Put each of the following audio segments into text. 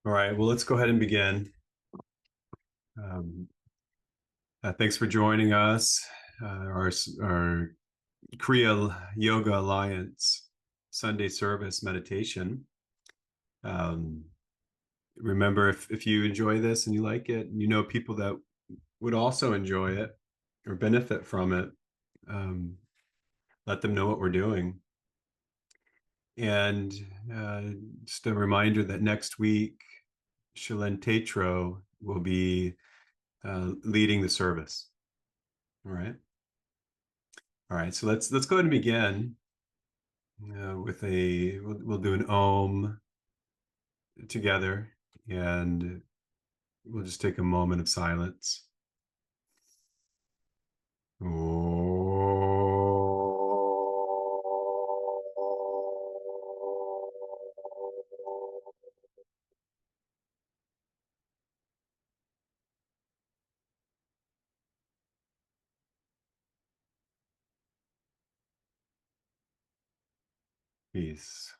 All right, well, let's go ahead and begin. Um, Thanks for joining us. Our Kriya Yoga Alliance Sunday service meditation. Um, Remember, if you enjoy this and you like it, and you know people that would also enjoy it or benefit from it, um, let them know what we're doing. And uh, just a reminder that next week, Shilen Tetro will be leading the service. All right. All right. So let's go ahead and begin with we'll do an Om together, and we'll just take a moment of silence. Peace.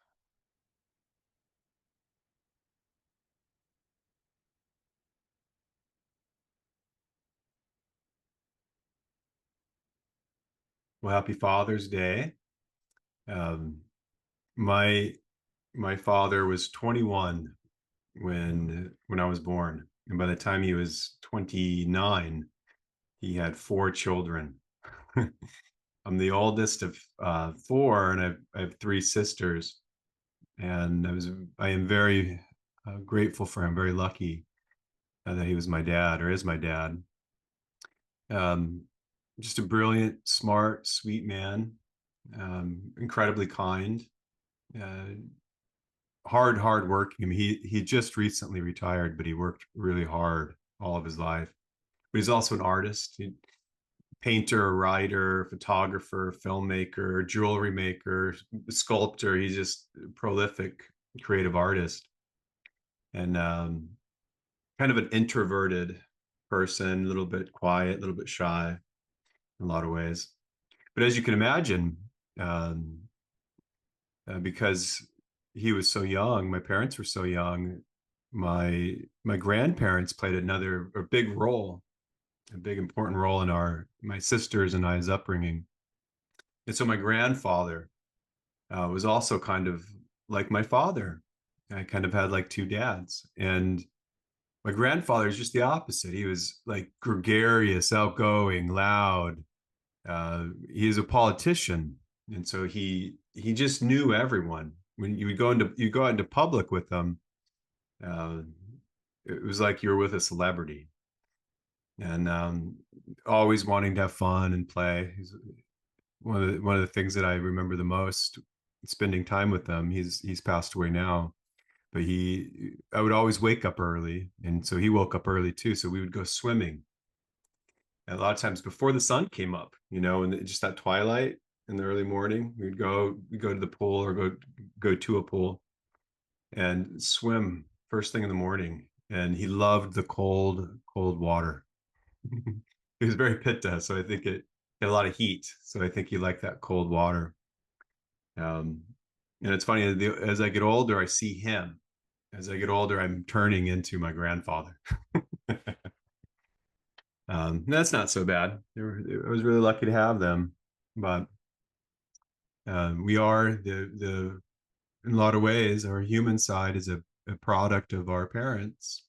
Well, happy Father's Day. Um, my my father was 21 when I was born, and by the time he was 29, he had four children. I'm the oldest of four, and I have three sisters. And I am very grateful for him, very lucky that he was my dad or is my dad. Um, just a brilliant, smart, sweet man, incredibly kind, uh, hard working. I mean, he just recently retired, but he worked really hard all of his life. But he's also an artist. Painter, writer, photographer, filmmaker, jewelry maker, sculptor. He's just a prolific creative artist, and kind of an introverted person, a little bit quiet, a little bit shy in a lot of ways. But as you can imagine, um, because he was so young, my parents were so young. My grandparents played a big role, a big important role in our my sisters and I's upbringing. And so my grandfather was also kind of like my father. I kind of had like two dads, and my grandfather is just the opposite. He was like gregarious, outgoing, loud. He's a politician, and so he just knew everyone. When you go out into public with them, uh, it was like you were with a celebrity, and always wanting to have fun and play. He's one of the things that I remember the most, spending time with them. He's passed away now, but he I would always wake up early, and so he woke up early too. So we would go swimming a lot of times before the sun came up, and just that twilight in the early morning. We'd go to the pool or go to a pool and swim first thing in the morning. And he loved the cold water. He was very pitta, so I think it had a lot of heat. So I think he liked that cold water. Um, and it's funny, as I get older, I see him. As I get older, I'm turning into my grandfather. That's not so bad. I was really lucky to have them, but we are the in a lot of ways our human side is a product of our parents,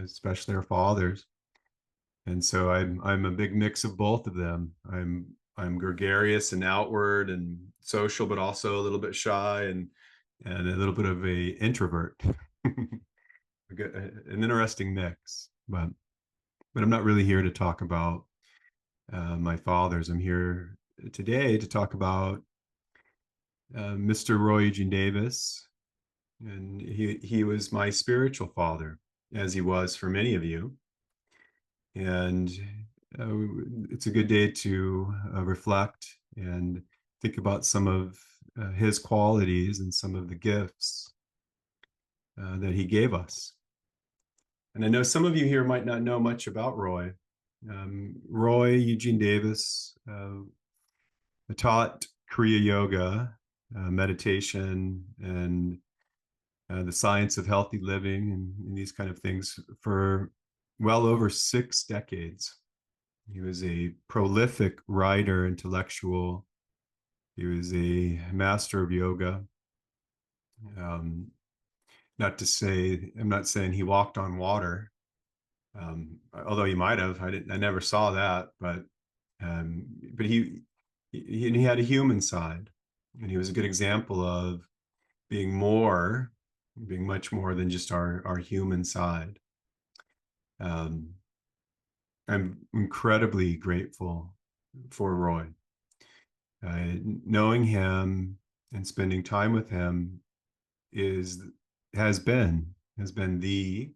especially our fathers. And so I'm a big mix of both of them. I'm gregarious and outward and social, but also a little bit shy and a little bit of a introvert. An interesting mix, but I'm not really here to talk about my fathers. I'm here today to talk about Mr. Roy Eugene Davis, and he was my spiritual father, as he was for many of you. And uh, it's a good day to reflect and think about some of his qualities and some of the gifts that he gave us. And I know some of you here might not know much about Roy. Roy Eugene Davis taught Kriya Yoga, meditation, and the science of healthy living, and these kind of things for well over 6 decades. He was a prolific writer, intellectual. He was a master of yoga. Um, Not to say, I'm not saying he walked on water, although he might have. I never saw that, um, but he had a human side, and he was a good example of being more, being much more than just our human side. Um, I'm incredibly grateful for Roy. Knowing him and spending time with him is has been has been the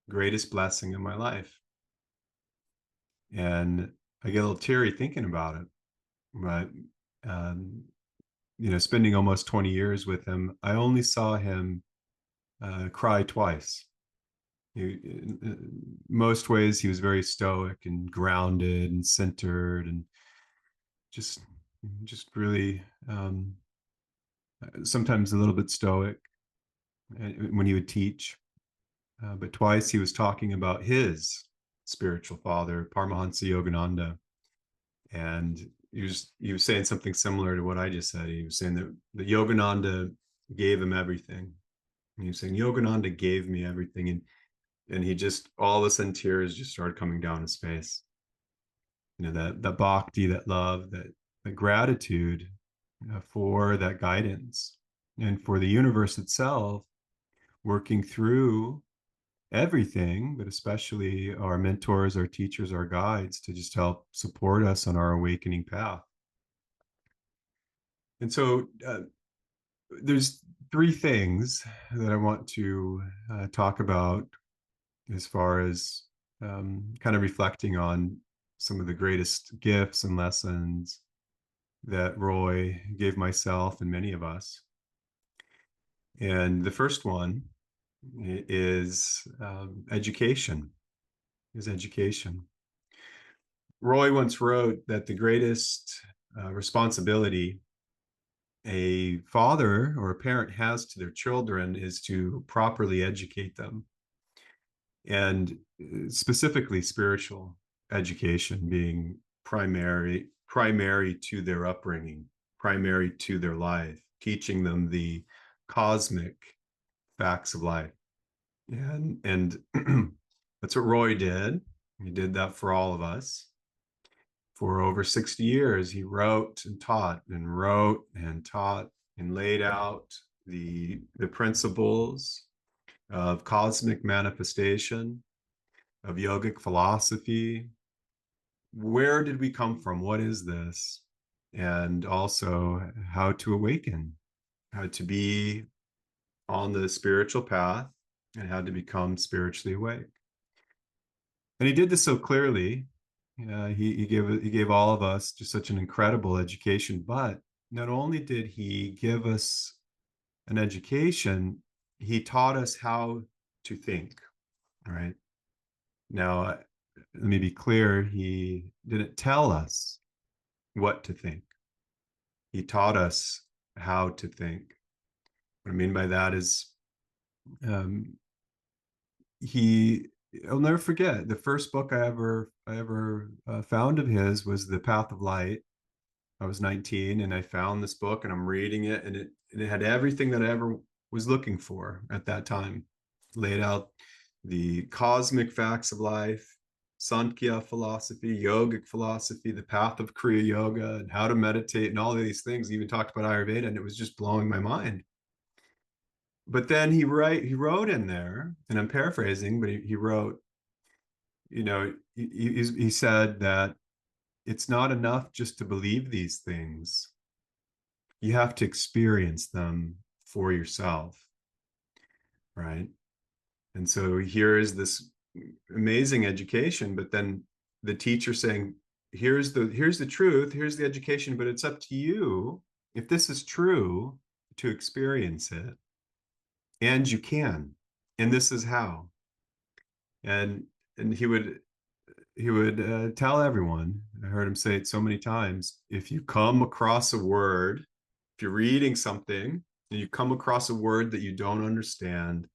greatest blessing in my life. And I get a little teary thinking about it. But um, spending almost 20 years with him, I only saw him cry twice. In most ways, he was very stoic and grounded and centered, and just just really sometimes a little bit stoic when he would teach. But twice he was talking about his spiritual father, Paramahansa Yogananda, and he was saying something similar to what I just said. He was saying that Yogananda gave him everything. And he was saying Yogananda gave me everything, and he just, all of a sudden, tears just started coming down his face. That bhakti, that love, that gratitude for that guidance, and for the universe itself working through everything, but especially our mentors, our teachers, our guides, to just help support us on our awakening path. And so there's three things that I want to talk about as far as kind of reflecting on some of the greatest gifts and lessons that Roy gave myself and many of us. And the first one is education. Is education. Roy once wrote that the greatest responsibility a father or a parent has to their children is to properly educate them, and specifically spiritual education being primary to their upbringing, primary to their life, teaching them the cosmic facts of life. And that's what Roy did. He did that for all of us. For over 60 years, he wrote and taught and wrote and taught and laid out the principles of cosmic manifestation, of yogic philosophy. Where did we come from? What is this? And also how to awaken, how to be on the spiritual path, and how to become spiritually awake. And he did this so clearly. He gave all of us just such an incredible education. But not only did he give us an education, he taught us how to think. Right now, let me be clear. He didn't tell us what to think. He taught us how to think. What I mean by that is, um, he I'll never forget the first book I ever found of his was The Path of Light. I was 19 and I found this book and I'm reading it, and it had everything that I ever was looking for at that time. Laid out the cosmic facts of life, Sankhya philosophy, yogic philosophy, the path of Kriya yoga, and how to meditate, and all of these things. He even talked about Ayurveda, and it was just blowing my mind. But then he wrote in there, and I'm paraphrasing, but he wrote, he said that it's not enough just to believe these things. You have to experience them for yourself, right? And so here is this amazing education, but then the teacher saying, here's the truth, here's the education, but it's up to you, if this is true, to experience it. And you can. And this is how. And he would tell everyone, I heard him say it so many times, if you come across a word, if you're reading something and you come across a word that you don't understand,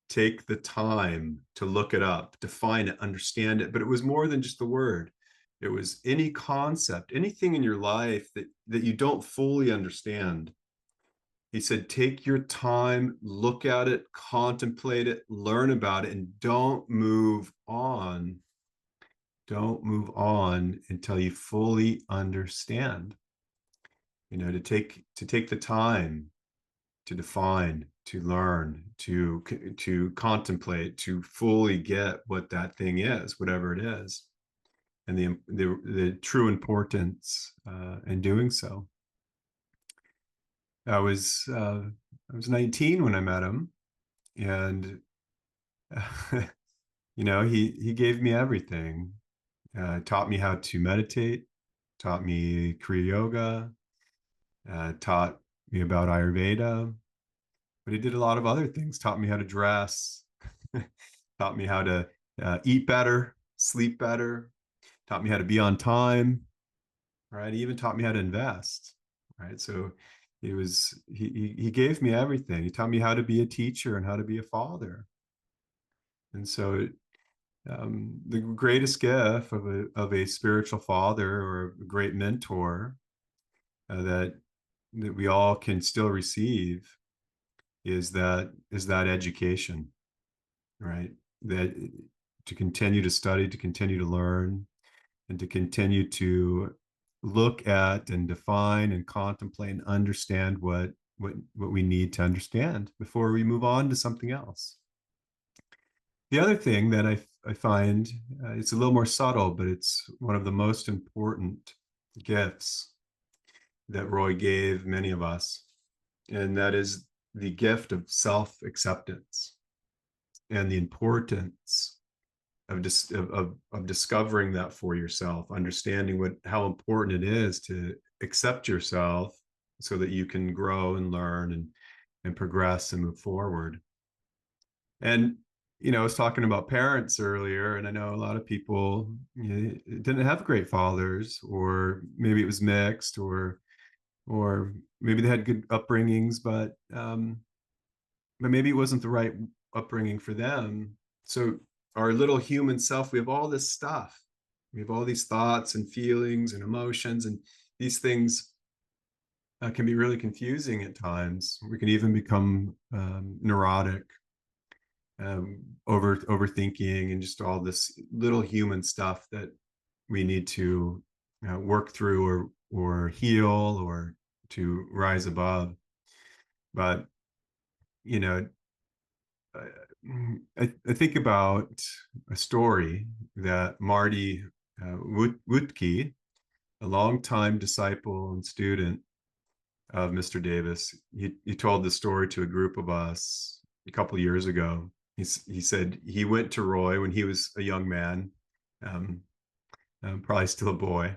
take the time to look it up, define it, understand it. But it was more than just the word. It was any concept, anything in your life that you don't fully understand. He said, take your time, look at it, contemplate it, learn about it, and don't move on. Don't move on until you fully understand. To take the time to define, to learn, to contemplate, to fully get what that thing is, whatever it is, and the true importance in doing so. I was 19 when I met him, and he gave me everything. Taught me how to meditate, taught me Kriya yoga, taught me about Ayurveda, but he did a lot of other things. Taught me how to dress, taught me how to eat better, sleep better, taught me how to be on time, right? He even taught me how to invest, right? So he gave me everything. He taught me how to be a teacher and how to be a father. And so the greatest gift of a spiritual father or a great mentor that we all can still receive is that education, right? That to continue to study, to continue to learn, and to continue to look at and define and contemplate and understand what we need to understand before we move on to something else. The other thing that I find it's a little more subtle, but it's one of the most important gifts that Roy gave many of us, and that is the gift of self-acceptance and the importance of discovering that for yourself, understanding how important it is to accept yourself so that you can grow and learn and progress and move forward. And I was talking about parents earlier, and I know a lot of people didn't have great fathers, or maybe it was mixed, or maybe they had good upbringings, but maybe it wasn't the right upbringing for them. So our little human self, we have all this stuff. We have all these thoughts and feelings and emotions, and these things can be really confusing at times. We can even become neurotic, overthinking, and just all this little human stuff that we need to work through or heal or to rise above. But you know, I think about a story that Marty Wutke, a longtime disciple and student of Mr. Davis, he told the story to a group of us a couple of years ago. He said he went to Roy when he was a young man, um, probably still a boy.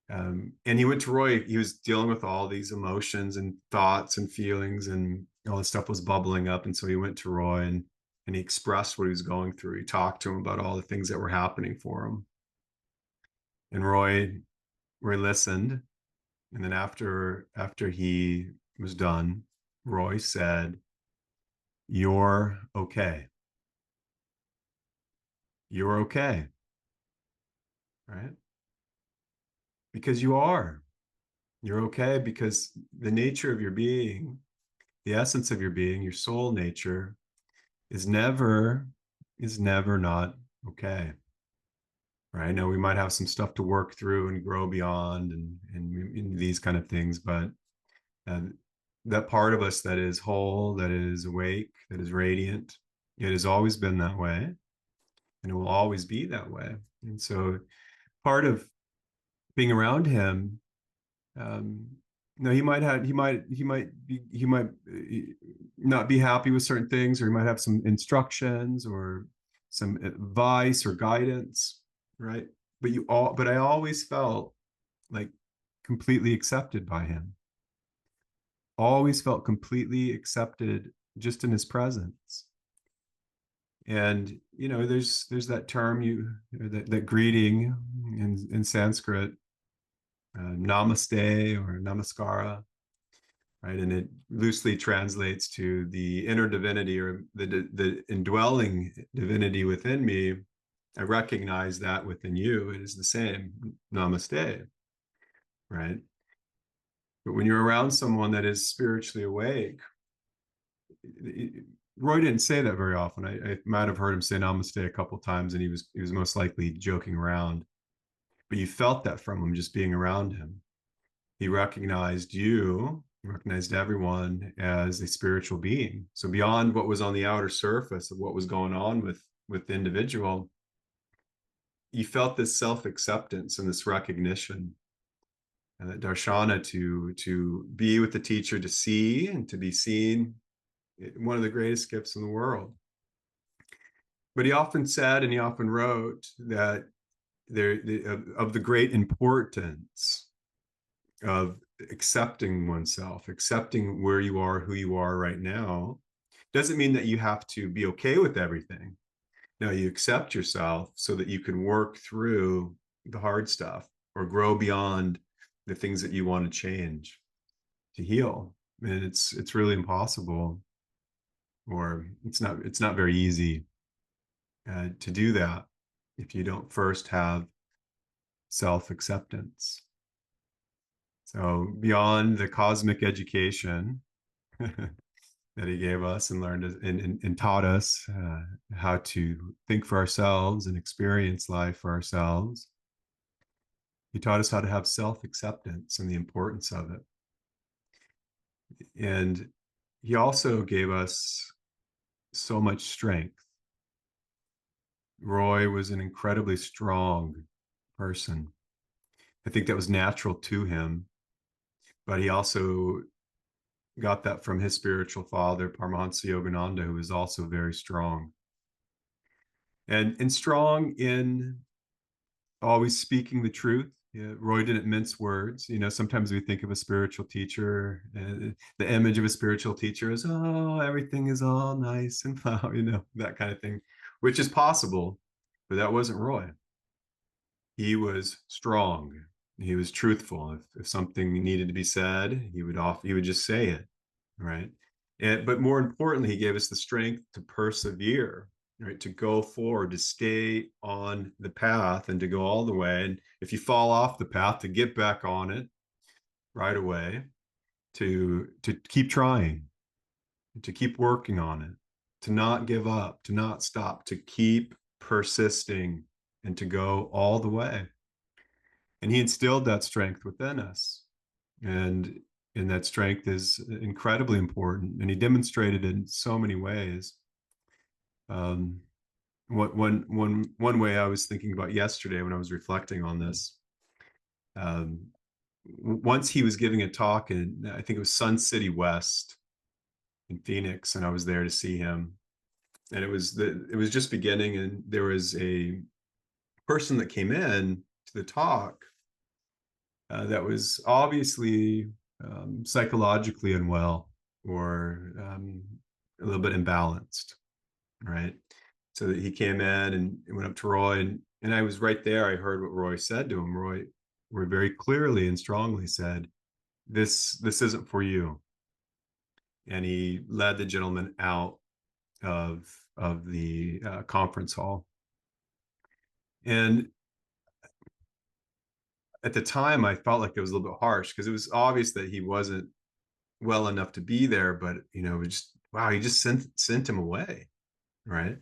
And he went to Roy, he was dealing with all these emotions and thoughts and feelings, and all this stuff was bubbling up. And so he went to Roy and he expressed what he was going through. He talked to him about all the things that were happening for him. And Roy listened. And then after he was done, Roy said, "You're okay. You're okay." Right? Because you are. You're okay because the nature of your being, the essence of your being, your soul nature is never not okay. Right? Now we might have some stuff to work through and grow beyond and these kind of things, but that part of us that is whole, that is awake, that is radiant, it has always been that way, and it will always be that way. And so part of being around him, no, he might not be happy with certain things, or he might have some instructions or some advice or guidance, right? But I always felt like completely accepted by him. Always felt completely accepted just in his presence. And there's that term that greeting in Sanskrit, namaste or namaskara, right? And it loosely translates to the inner divinity, or the indwelling divinity within me. I recognize that within you. It is the same. Namaste, right? But when you're around someone that is spiritually awake, Roy didn't say that very often. I might have heard him say namaste a couple of times, and he was most likely joking around. But you felt that from him just being around him. He recognized you, he recognized everyone as a spiritual being. So beyond what was on the outer surface of what was going on with the individual, you felt this self-acceptance and this recognition, and that darshana, to be with the teacher, to see and to be seen, one of the greatest gifts in the world. But he often said, and he often wrote, that of the great importance of accepting oneself, accepting where you are, who you are right now, doesn't mean that you have to be okay with everything. No, you accept yourself so that you can work through the hard stuff or grow beyond the things that you want to change, to heal. And it's really impossible, or it's not very easy to do that if you don't first have self-acceptance. So beyond the cosmic education that he gave us and learned and taught us how to think for ourselves and experience life for ourselves, he taught us how to have self-acceptance and the importance of it. And he also gave us so much strength. Roy was an incredibly strong person. I think that was natural to him, but he also got that from his spiritual father, Paramahansa Yogananda, who was also very strong. And strong in always speaking the truth. Yeah, Roy didn't mince words. Sometimes we think of a spiritual teacher, and the image of a spiritual teacher is, oh, everything is all nice and flowery, that kind of thing, which is possible, but that wasn't Roy. He was strong. He was truthful. If something needed to be said, he would just say it, right? But more importantly, he gave us the strength to persevere, right? To go forward, to stay on the path and to go all the way. And if you fall off the path, to get back on it right away, to keep trying, to keep working on it, to not give up, to not stop, to keep persisting, and to go all the way. And he instilled that strength within us. And that strength is incredibly important. And he demonstrated it in so many ways. One way I was thinking about yesterday when I was reflecting on this, once he was giving a talk in, I think it was Sun City West in Phoenix, and I was there to see him. And it was just beginning, and there was a person that came in to the talk that was obviously psychologically unwell, or a little bit imbalanced, right? So that he came in and went up to Roy, and I was right there. I heard what Roy said to him. Roy very clearly and strongly said, this isn't for you. And he led the gentleman out of the conference hall. And at the time, I felt like it was a little bit harsh, because it was obvious that he wasn't well enough to be there, but it just, wow, he just sent him away, right?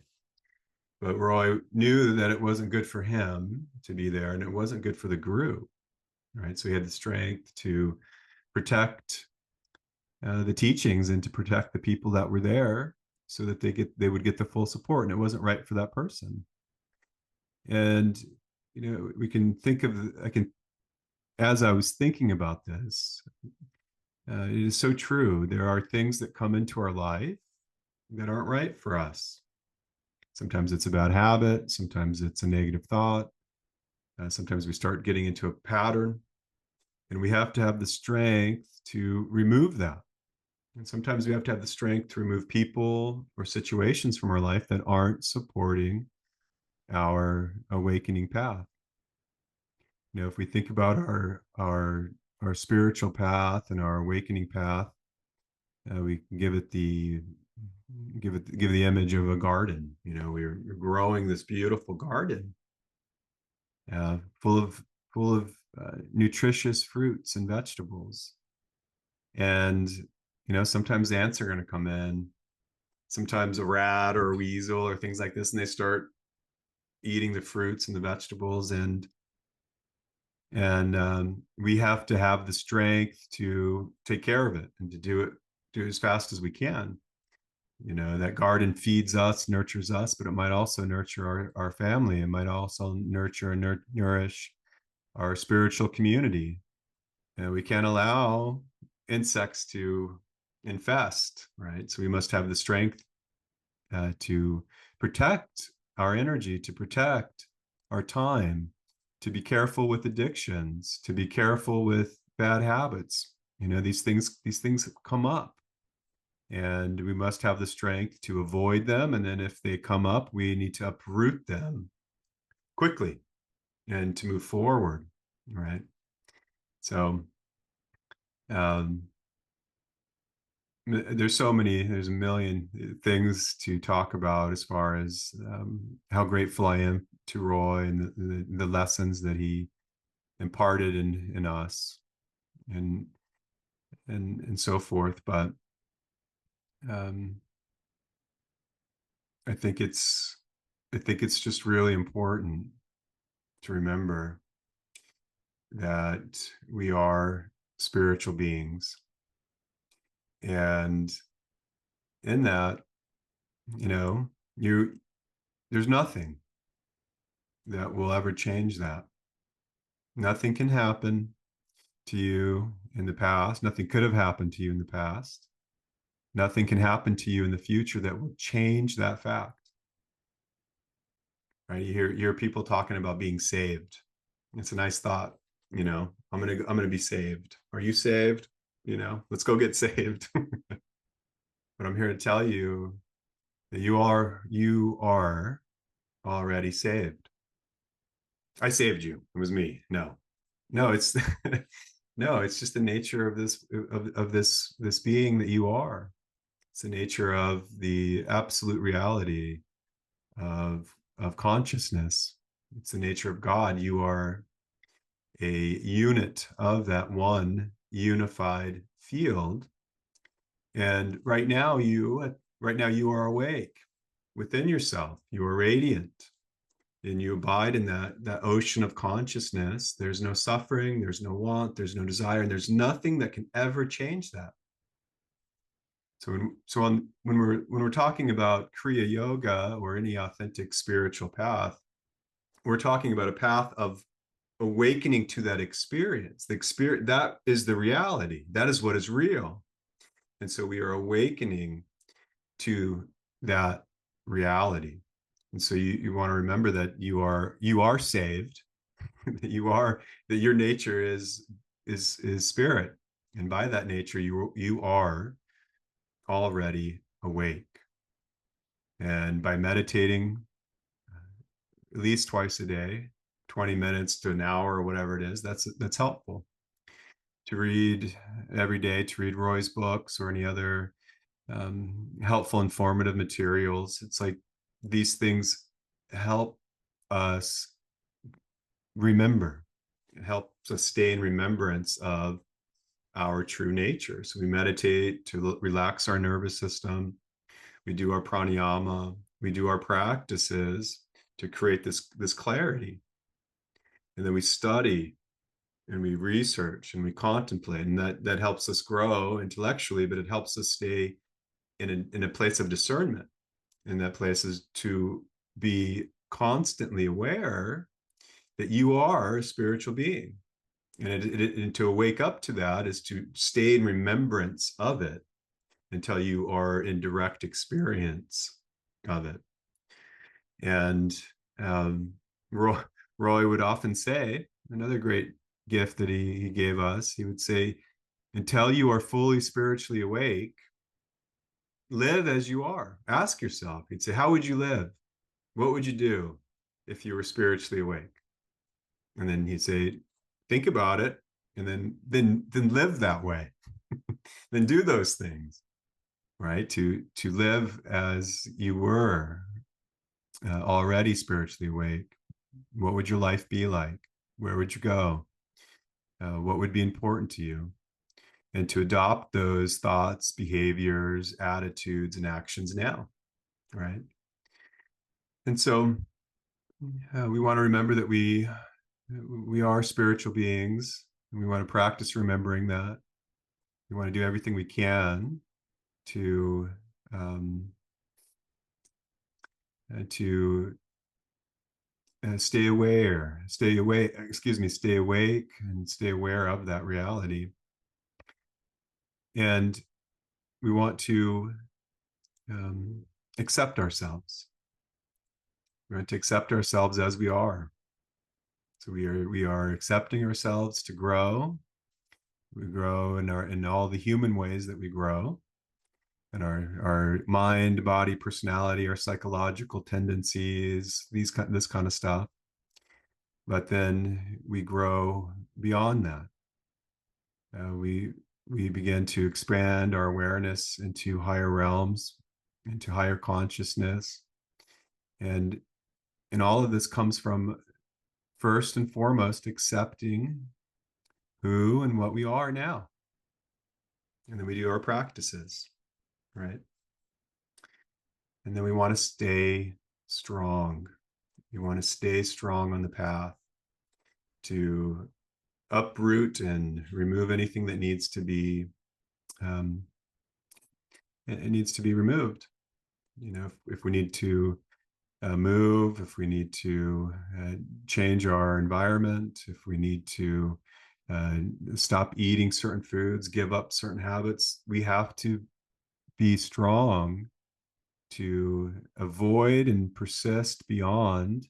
But Roy knew that it wasn't good for him to be there, and it wasn't good for the group, right? So he had the strength to protect the teachings and to protect the people that were there, so that they would get the full support, and it wasn't right for that person. And we can think of, as I was thinking about this, it is so true. There are things that come into our life that aren't right for us. Sometimes it's a bad habit. Sometimes it's a negative thought. Sometimes we start getting into a pattern, and we have to have the strength to remove that. And sometimes we have to have the strength to remove people or situations from our life that aren't supporting our awakening path. If we think about our spiritual path and our awakening path, We give it the give the image of a garden. We're growing this beautiful garden, full of nutritious fruits and vegetables. And sometimes ants are going to come in, sometimes a rat or a weasel or things like this, and they start eating the fruits and the vegetables. And we have to have the strength to take care of it and to do it as fast as we can. That garden feeds us, nurtures us, but it might also nurture our family. It might also nurture and nourish our spiritual community. And we can't allow insects to infest, right? So we must have the strength to protect our energy, to protect our time, to be careful with addictions, to be careful with bad habits. These things come up, and we must have the strength to avoid them. And then if they come up, we need to uproot them quickly and to move forward, right? So um, there's a million things to talk about as far as how grateful I am to Roy and the lessons that he imparted in us, and so forth. But um, I think it's just really important to remember that we are spiritual beings, and in that, you know, you there's nothing that will ever change that. Nothing can happen to you in the past. Nothing could have happened to you in the past. Nothing can happen to you in the future that will change that fact. Right? You hear people talking about being saved. It's a nice thought. I'm gonna be saved. Are you saved? Let's go get saved. But I'm here to tell you that you are already saved. I saved you. It was me. No, it's no, it's just the nature of this being that you are. It's the nature of the absolute reality of consciousness. It's the nature of God. You are a unit of that one unified field. And right now you are awake within yourself. You are radiant, and you abide in that ocean of consciousness. There's no suffering, there's no want, there's no desire, and there's nothing that can ever change that. When we're talking about Kriya Yoga or any authentic spiritual path, we're talking about a path of awakening to that experience. The experience, that is the reality. That is what is real. And so we are awakening to that reality. And so you want to remember that you are saved, that your nature is spirit. And by that nature, you are already awake. And by meditating at least twice a day, 20 minutes to an hour or whatever it is, that's helpful. To read every day, to read Roy's books or any other helpful, informative materials. It's like these things help us remember. It helps us stay in remembrance of our true nature. So we meditate to relax our nervous system. We do our pranayama. We do our practices to create this clarity. And then we study and we research and we contemplate, and that helps us grow intellectually, but it helps us stay in a place of discernment. And that place is to be constantly aware that you are a spiritual being. And to wake up to that is to stay in remembrance of it until you are in direct experience of it. And Roy would often say, another great gift that he gave us, he would say, until you are fully spiritually awake, live as you are. Ask yourself. He'd say, how would you live? What would you do if you were spiritually awake? And then he'd say, think about it, and then live that way. Then do those things. right? To live as you were already spiritually awake. What would your life be like? Where would you go? What would be important to you? And to adopt those thoughts, behaviors, attitudes, and actions now, right? And so we want to remember that we are spiritual beings, and we want to practice remembering that. We want to do everything we can to um, to stay aware, stay awake, excuse me, stay awake and stay aware of that reality. And we want to um, accept ourselves. We want to accept ourselves as we are. So we are accepting ourselves to grow. We grow in all the human ways that we grow, and our mind, body, personality, our psychological tendencies, this kind of stuff. But then we grow beyond that. We begin to expand our awareness into higher realms, into higher consciousness, and all of this comes from first and foremost accepting who and what we are now, and then we do our practices, right? And then we want to stay strong. We want to stay strong on the path to uproot and remove anything that needs to be um, it needs to be removed. If we need to move, if we need to change our environment, if we need to uh, stop eating certain foods, give up certain habits, we have to be strong to avoid and persist beyond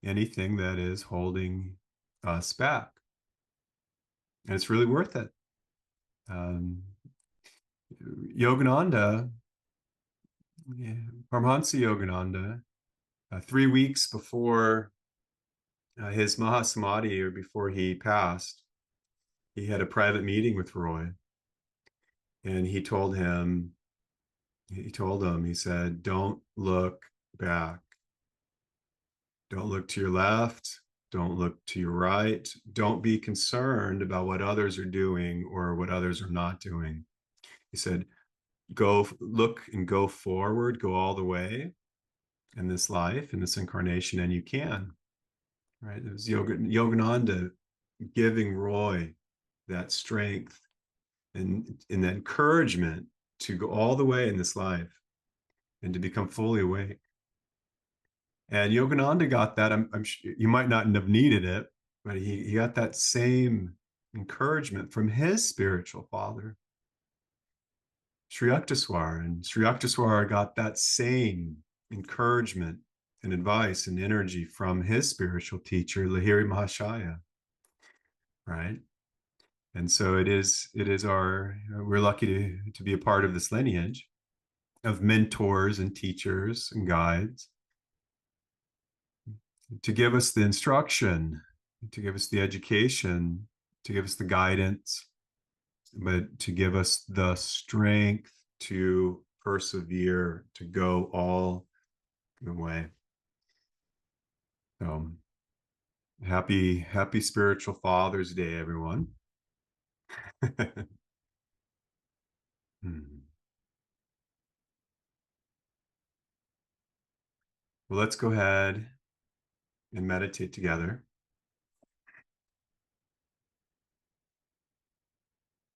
anything that is holding us back. And it's really worth it. Um, Yogananda, yeah, Paramahansa Yogananda, 3 weeks before his Mahasamadhi, or before he passed, he had a private meeting with Roy, and he said, don't look back. Don't look to your left. Don't look to your right. Don't be concerned about what others are doing or what others are not doing. He said, go look and go forward, go all the way in this life, in this incarnation, and you can. Right? It was Yogananda giving Roy that strength and that encouragement to go all the way in this life and to become fully awake. And Yogananda got that. I'm sure you might not have needed it, but he got that same encouragement from his spiritual father, Sri Yukteswar. And Sri Yukteswar got that same encouragement and advice and energy from his spiritual teacher, Lahiri Mahashaya, right? And so we're lucky to be a part of this lineage of mentors and teachers and guides to give us the instruction, to give us the education, to give us the guidance, but to give us the strength to persevere, to go all the way. So happy Spiritual Father's Day, everyone. Well, let's go ahead and meditate together.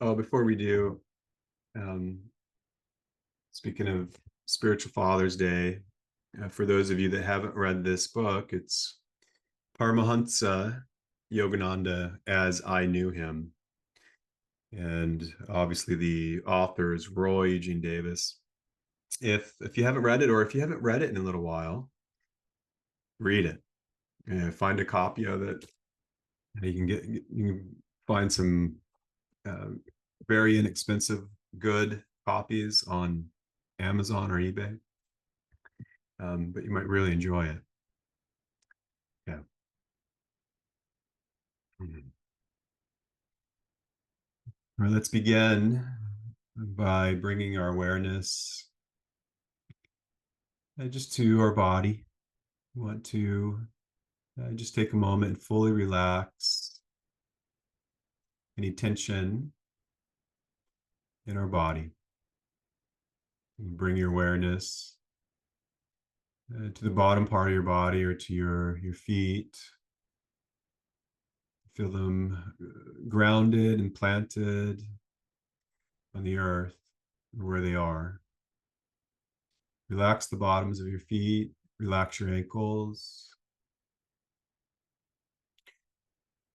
Oh, before we do, um, speaking of Spiritual Father's Day, for those of you that haven't read this book, it's Paramahansa Yogananda as I Knew Him. And obviously the author is Roy Eugene Davis. If you haven't read it, or if you haven't read it in a little while, read it. Find a copy of it. You can find some uh, very inexpensive, good copies on Amazon or eBay. But you might really enjoy it. Yeah. Mm-hmm. All right, let's begin by bringing our awareness just to our body. We want to just take a moment and fully relax any tension in our body. And bring your awareness to the bottom part of your body or to your feet. Feel them grounded and planted on the earth where they are. Relax the bottoms of your feet, relax your ankles.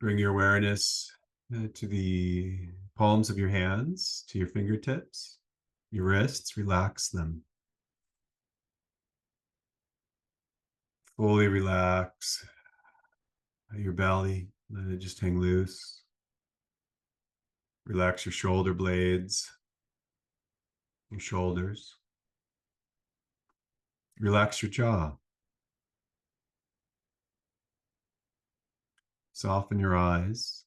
Bring your awareness to the palms of your hands, to your fingertips, your wrists, relax them. Fully relax your belly, let it just hang loose. Relax your shoulder blades, your shoulders. Relax your jaw. Soften your eyes.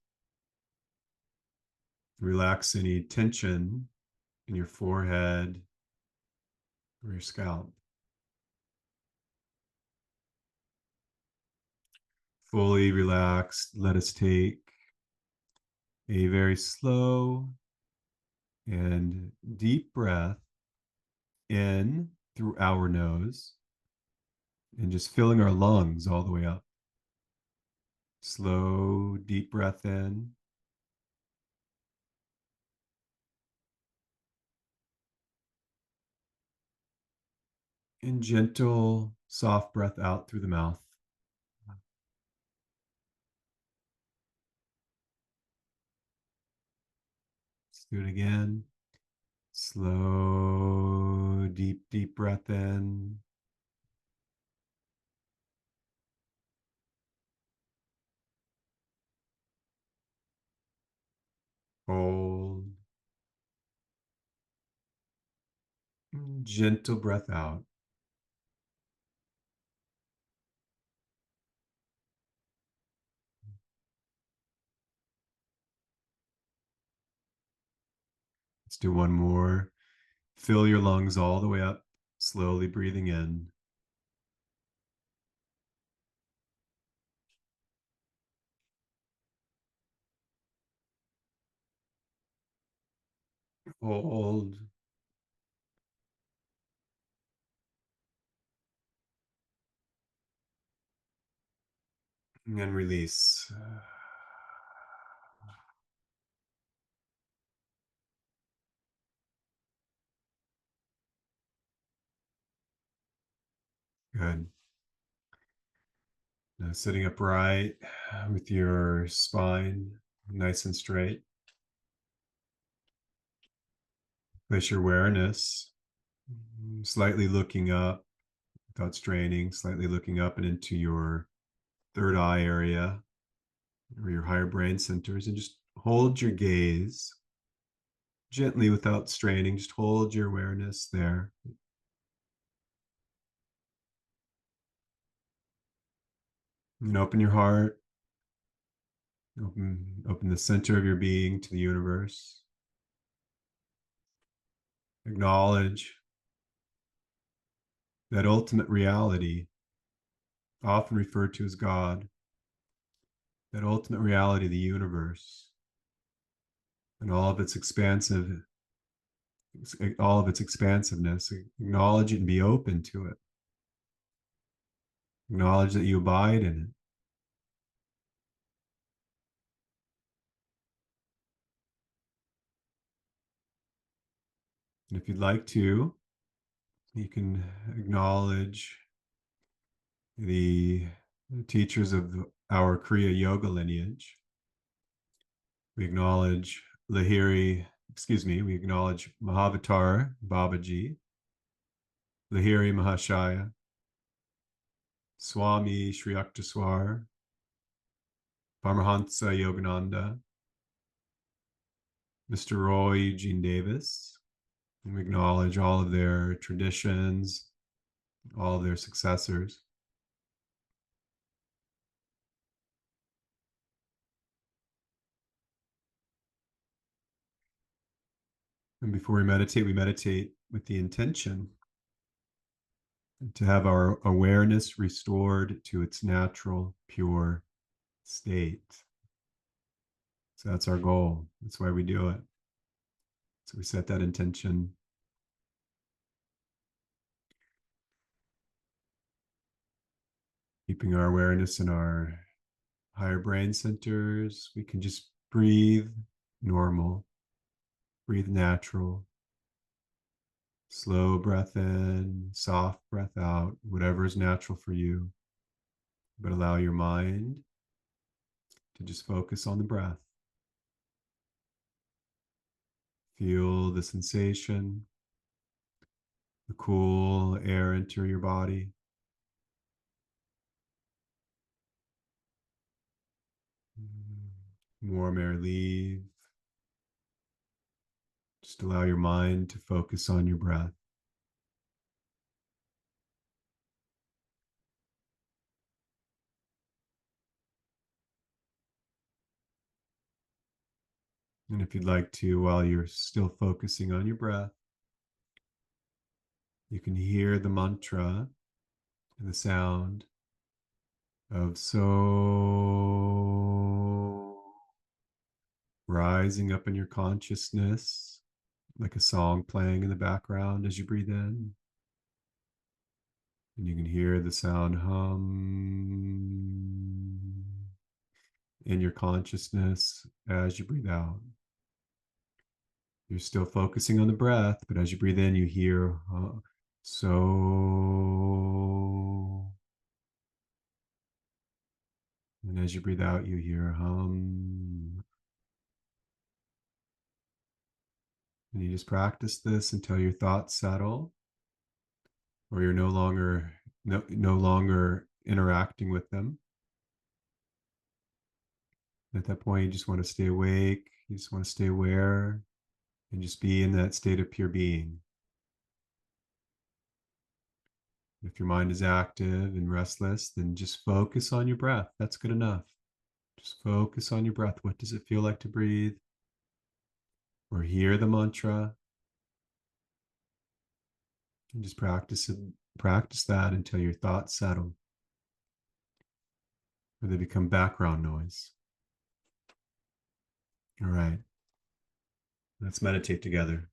Relax any tension in your forehead or your scalp. Fully relaxed, let us take a very slow and deep breath in through our nose and just filling our lungs all the way up. Slow, deep breath in. And gentle, soft breath out through the mouth. Let's do it again. Slow, deep, deep breath in. Hold. Gentle breath out. Let's do one more. Fill your lungs all the way up, slowly breathing in. Hold. And release. Good. Now sitting upright with your spine nice and straight. Place your awareness slightly looking up without straining, slightly looking up and into your third eye area or your higher brain centers, and just hold your gaze gently without straining. Just hold your awareness there. And open your heart. Open the center of your being to the universe. Acknowledge that ultimate reality, often referred to as God, that ultimate reality of the universe and all of its expansiveness. Acknowledge it and be open to it. Acknowledge that you abide in it. And if you'd like to, you can acknowledge the teachers of our Kriya Yoga lineage. We acknowledge we acknowledge Mahavatar Babaji, Lahiri Mahashaya, Swami Sri Yukteswar, Paramahansa Yogananda, Mr. Roy Eugene Davis. And we acknowledge all of their traditions, all of their successors. And before we meditate with the intention to have our awareness restored to its natural, pure state. So that's our goal. That's why we do it. So we set that intention. Keeping our awareness in our higher brain centers, we can just breathe normal, breathe natural, slow breath in, soft breath out, whatever is natural for you. But allow your mind to just focus on the breath. Feel the sensation, the cool air enter your body. Warm air leave. Just allow your mind to focus on your breath. And if you'd like to, while you're still focusing on your breath, you can hear the mantra and the sound of so rising up in your consciousness, like a song playing in the background as you breathe in. And you can hear the sound hum in your consciousness as you breathe out. You're still focusing on the breath, but as you breathe in, you hear so. And as you breathe out, you hear hum. And you just practice this until your thoughts settle, or you're no longer interacting with them. At that point, you just want to stay awake. You just want to stay aware and just be in that state of pure being. If your mind is active and restless, then just focus on your breath. That's good enough. Just focus on your breath. What does it feel like to breathe? Or hear the mantra. And just practice that until your thoughts settle, or they become background noise. All right. Let's meditate together.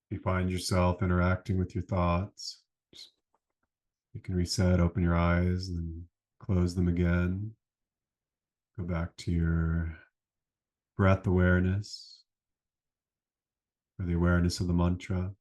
You find yourself interacting with your thoughts, you can reset, open your eyes, and then close them again. Go back to your breath awareness or the awareness of the mantra.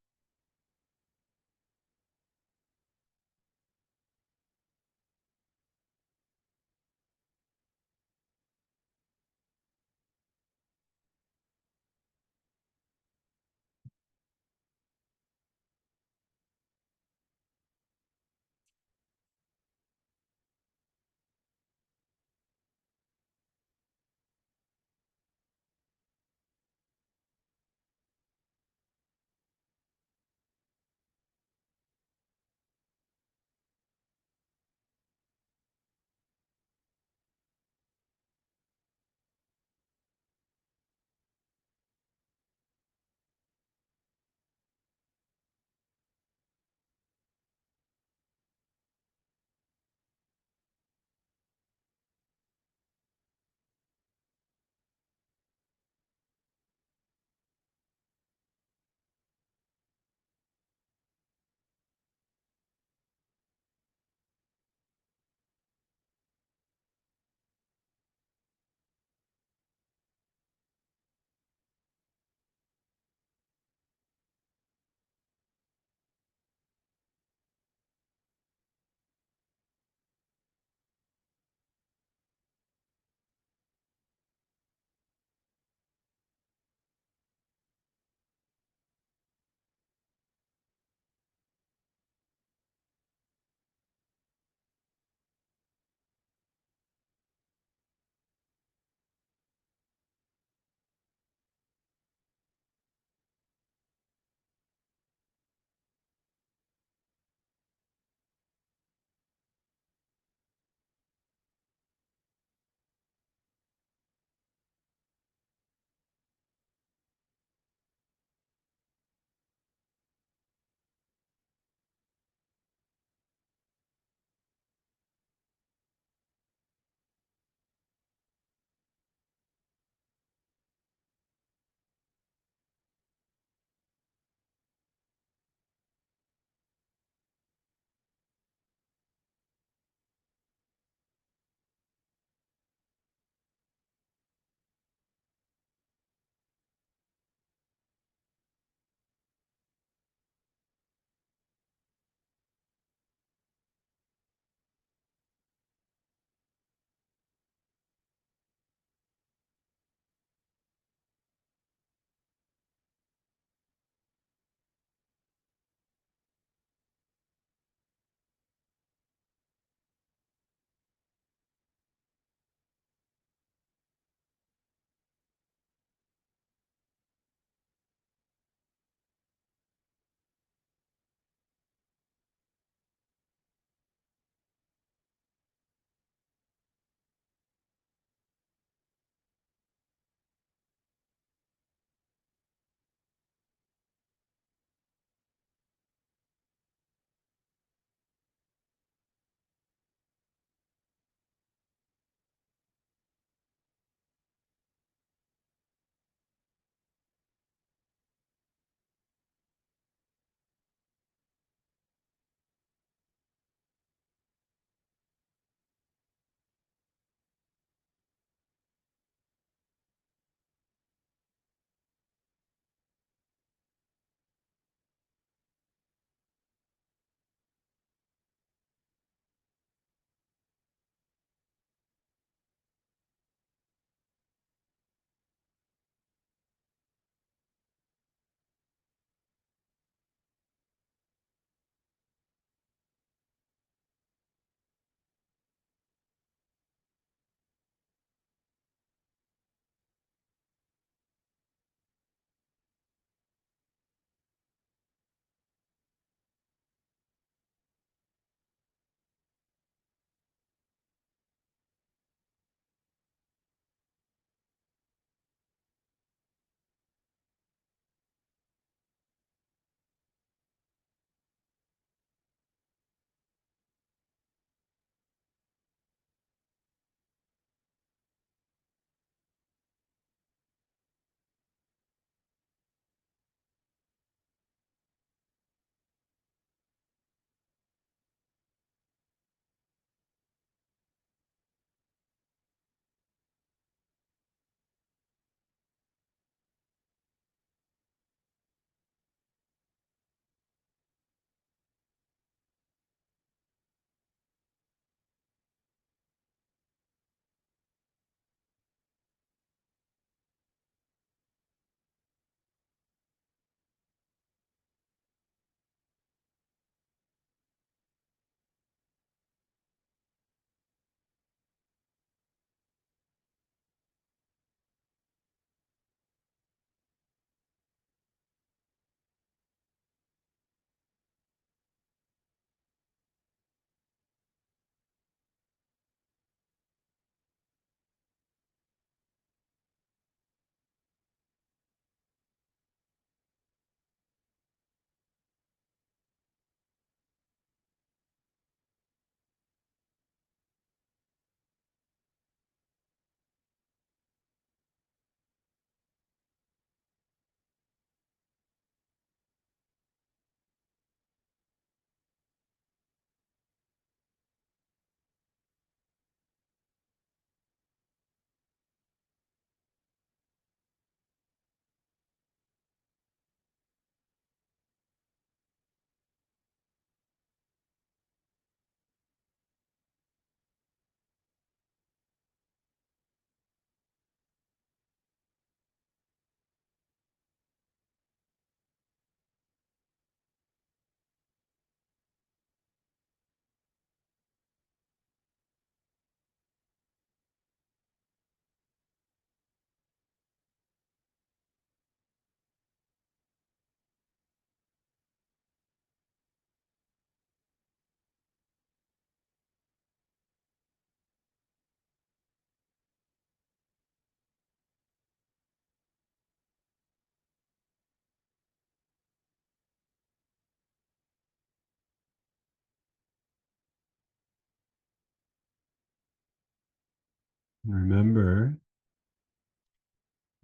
Remember,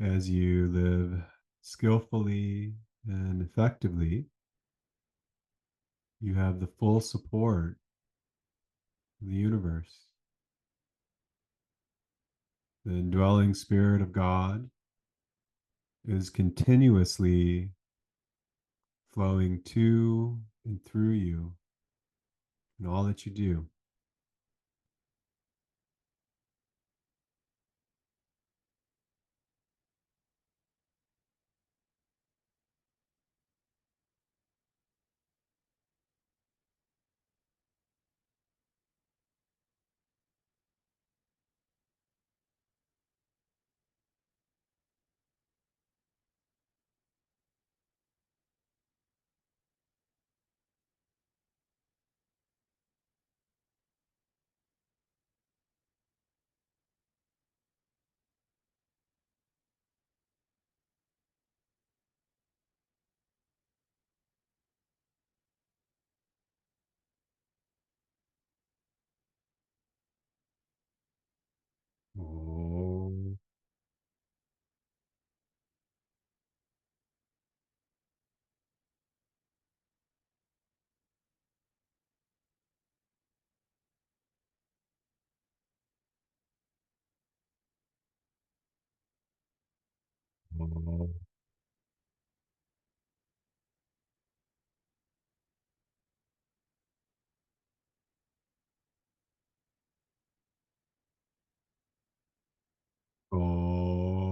as you live skillfully and effectively, you have the full support of the universe. The indwelling spirit of God is continuously flowing to and through you in all that you do. Oh, oh, oh.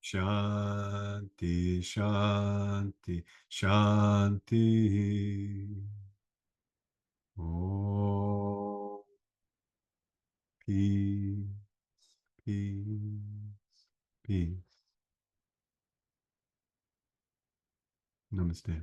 Shanti, Shanti, Shanti. Oh, peace, peace, peace. Namaste.